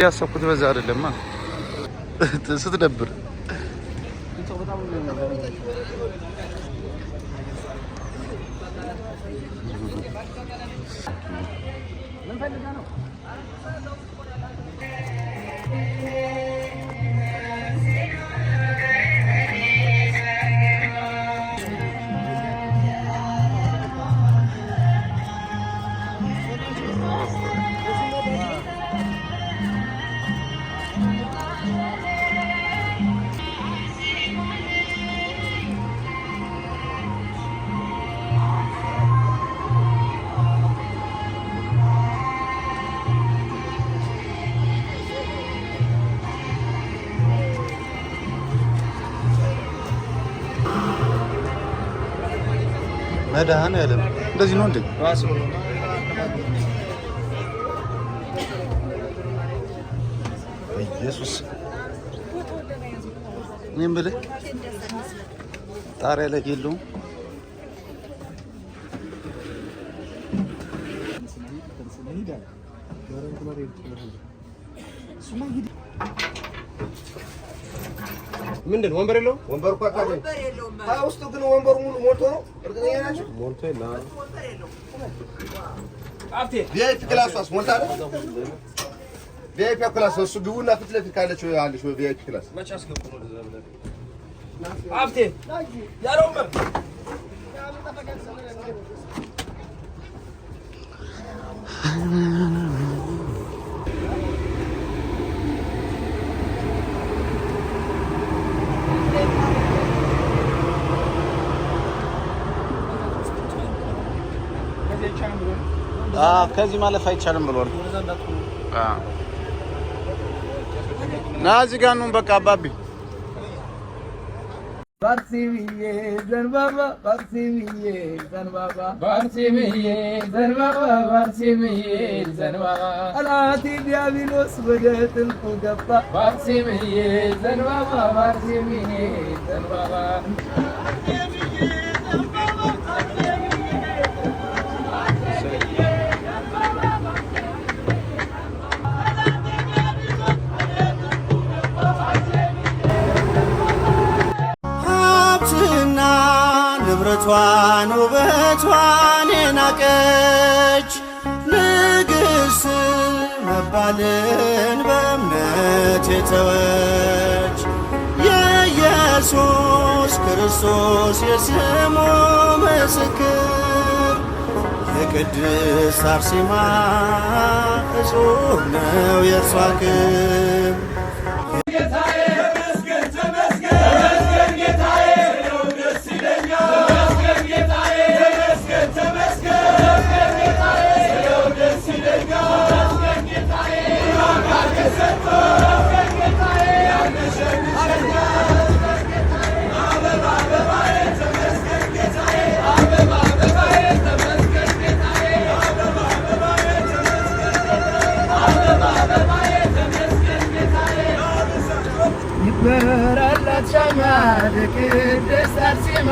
ያሰብኩት በዛ አይደለም ስትደብር መዳን ያለም እንደዚህ ነው እንዴ? ኢየሱስ ምን ብለ ጣሪያ ላይ የለውም። ምንድን ወንበር የለውም? ወንበር እኮ አታገኝ። ውስጡ ግን ወንበሩ ሙሉ ሞልቶ ነው። እርግጠኛ ናቸው? ሞልቶ የለም። ቪአይፒ ክላሷስ ሞልታለች? ቪአይፒ ክላስ እሱ ግቡና ፊት ለፊት ካለችው ያለች ቪአይፒ ክላስ መቼ አስገቡ ነው? ለዛ ብለህ አፍቴ ያለ ወንበር ከዚህ ማለፍ አይቻልም ብሏል። ና እዚህ ጋር ነው በቃ አባቢ ባርሲሚዬ ዘንባባ ባርሲሚዬ ዘንባባ ባርሲሚዬ ዘንባባ ባርሲሚዬ ዘንባባ አላቲ ዲያብሎስ ወደ ጥልቁ ገባ ባርሲሚዬ ዘንባባ ባርሲሚዬ ዘንባባ ንብረቷን ውበቷን የናቀች ንግሥት መባልን በእምነት የተወች የኢየሱስ ክርስቶስ የስሙ ምስክር የቅድስት አርሴማ እጹብ ነው የእርሷ ክብር። ይበራላት ሻማ ለቅድስት አርሴማ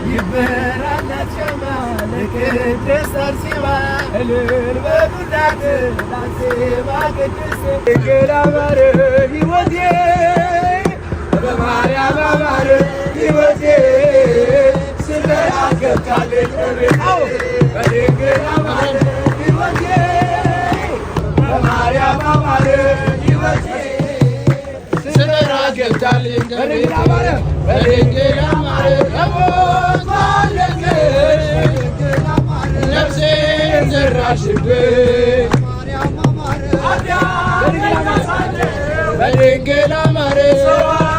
ይበራላት ሻማ ለቅድስት አርሴማ እልል በሉላት ለአርሴማ ቅድስት ድንግል አማረ ሕይወቴ በማርያም አማረ ሕይወቴ ስለያት ገብታለች በቤቴ በድንግል አማረ ሕይወቴ በማርያም አማረ ሕይወቴ ገብታለች በድንግል አማረ በድንግል አማረ ከሞት ባለቀች ነፍሴን ዘራሽብኝ በድንግል አማረ በድንግል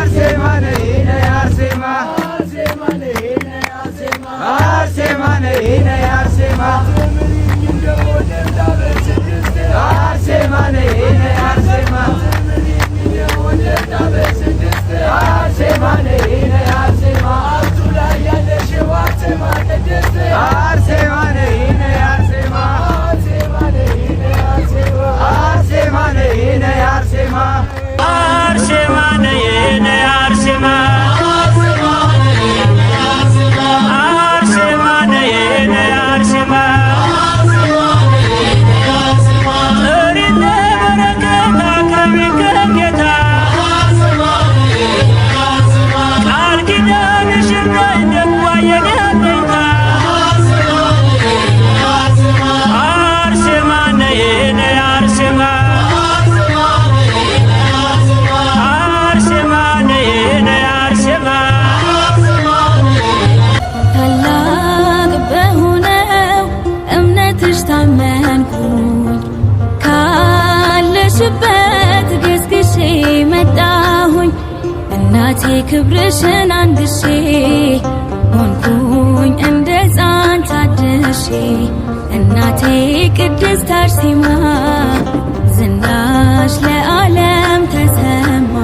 Arsema ክብርሽን አንግሼ ሆንኩኝ እንደ ሕፃን ታድሼ እናቴ ቅድስት አርሴማ ዝናሽ ለዓለም ተሰማ።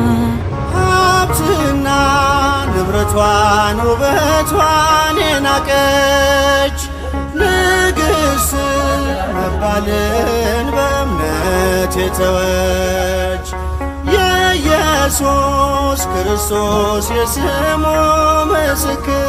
ሀብትና ንብረቷን ውበቷን የናቀች ንግሥት መባልን በእምነት የተወች የኢየሱስ ክርስቶስ የስሙ ምስክር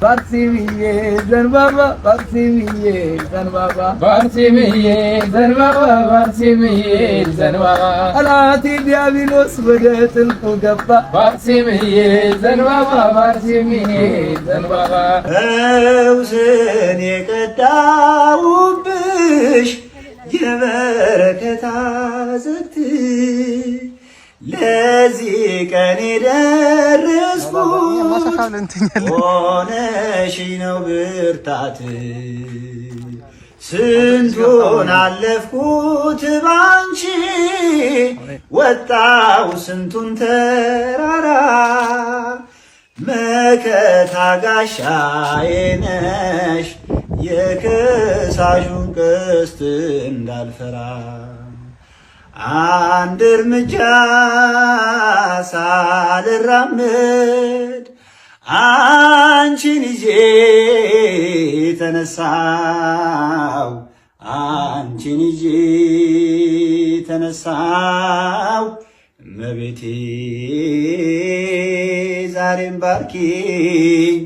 ባርሲምዬ ዘንባባ ባርሲምዬ ዘንባባ ባርሲምዬ ዘንባባ ባርሲምዬ ዘንባባ ጠላቴ ዲያብሎስ ወደ ጥልቁ ገባ ባርሲምዬ ዘንባባ ባርሲምዬ ዘንባባ ፈውስን የቀዳውብሽ የበረከት አዝቅት ለዚህ ቀን የደረስኩት ሆነሽ ነው ብርታት ስንቱን አለፍኩት ባንቺ ወጣው ስንቱን ተራራ መከታ ጋሻዬ ነሽ የከሳሹን ቀስት እንዳልፈራ አንድ እርምጃ ሳልራመድ አንቺን ይዤ ተነሳው አንቺን ይዤ ተነሳው እመቤቴ ዛሬም ባርኪኝ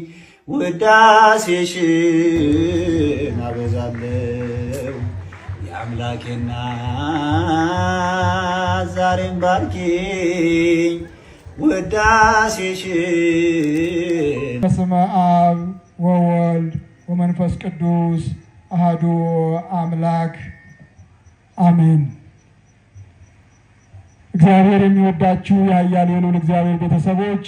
ውዳሴሽን አበዛለሁ የአምላኬና ዛሬም ባርኪኝ ውዳሴሽን። በስመ አብ ወወልድ ወመንፈስ ቅዱስ አሐዱ አምላክ አሜን። እግዚአብሔር የሚወዳችሁ የኃያል የልዑል እግዚአብሔር ቤተሰቦች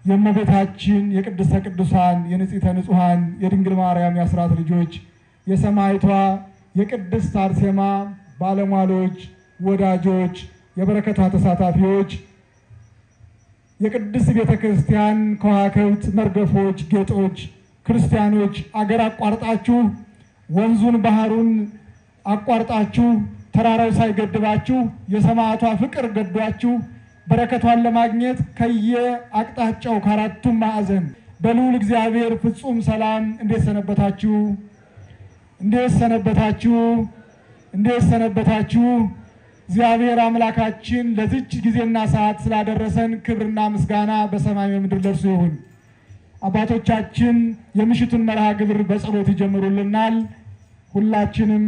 የእመቤታችን የቅድስተ ቅዱሳን የንጽሕተ ንጹሐን የድንግል ማርያም የአስራት ልጆች የሰማዕቷ የቅድስት አርሴማ ባለሟሎች፣ ወዳጆች፣ የበረከቷ ተሳታፊዎች፣ የቅድስት ቤተ ክርስቲያን ከዋክብት፣ መርገፎች፣ ጌጦች፣ ክርስቲያኖች አገር አቋርጣችሁ ወንዙን ባህሩን አቋርጣችሁ ተራራው ሳይገድባችሁ የሰማዕቷ ፍቅር ገዷችሁ በረከቷን ለማግኘት ከየአቅጣጫው ከአራቱም ማዕዘን በልዑል እግዚአብሔር ፍጹም ሰላም እንዴት ሰነበታችሁ? እንዴት ሰነበታችሁ? እንዴት ሰነበታችሁ? እግዚአብሔር አምላካችን ለዚች ጊዜና ሰዓት ስላደረሰን ክብርና ምስጋና በሰማይ በምድር ለእርሱ ይሁን። አባቶቻችን የምሽቱን መርሃ ግብር በጸሎት ይጀምሩልናል። ሁላችንም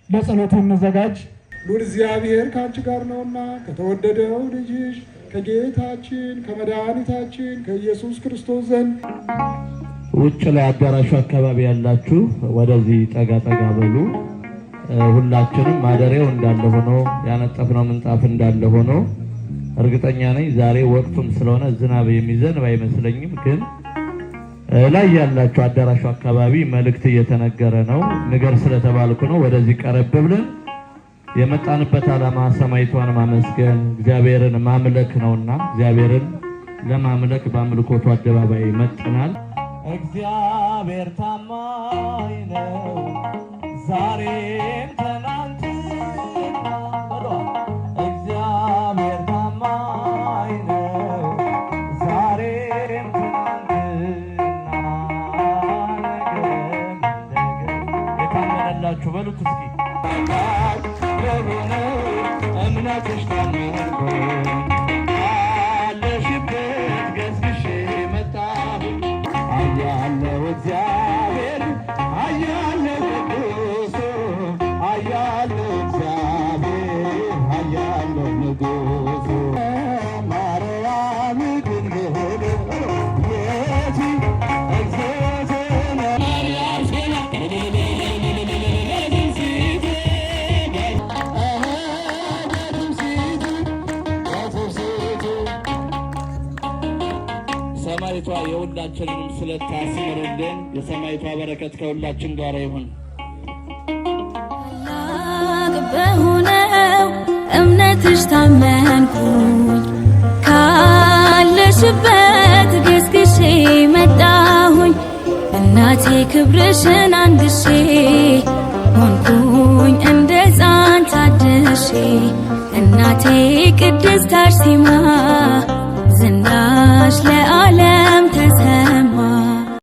ለጸሎቱ እንዘጋጅ። ልዑል እግዚአብሔር ከአንቺ ጋር ነውና ከተወደደው ልጅሽ ከጌታችን ከመድኃኒታችን ከኢየሱስ ክርስቶስ ዘንድ ውጭ ላይ አዳራሹ አካባቢ ያላችሁ ወደዚህ ጠጋ ጠጋ በሉ። ሁላችንም ማደሪያው እንዳለ ሆኖ ያነጠፍነው ምንጣፍ እንዳለ ሆኖ እርግጠኛ ነኝ ዛሬ ወቅቱም ስለሆነ ዝናብ የሚዘንብ አይመስለኝም። ግን ላይ ያላችሁ አዳራሹ አካባቢ መልእክት እየተነገረ ነው። ንገር ስለተባልኩ ነው ወደዚህ ቀረብ ብለን የመጣንበት ዓላማ ሰማዕቷን ማመስገን እግዚአብሔርን ማምለክ ነውና እግዚአብሔርን ለማምለክ በአምልኮቱ አደባባይ መጥተናል። እግዚአብሔር ታማኝ ነው ዛሬም ትናንትና እግዚአብሔር ታማኝ ነው ዛሬም ትናንትና ነገም የታመነላችሁ በሉት እስኪ ለሆነ እምነትሽ ታመንኩ አለሽበት ገዝግሼ መጣሁ ያለው እግዚአብሔር ሁላችንንም ስለታስመሩልን የሰማይቷ በረከት ከሁላችን ጋር ይሁን። በሆነው እምነትሽ ታመንኩኝ ካለሽበት ገስግሼ መጣሁኝ እናቴ ክብርሽን አንግሼ ሆንኩኝ እንደ ሕፃን ታድሼ እናቴ ቅድስት አርሴማ ዝናሽ ለዓለም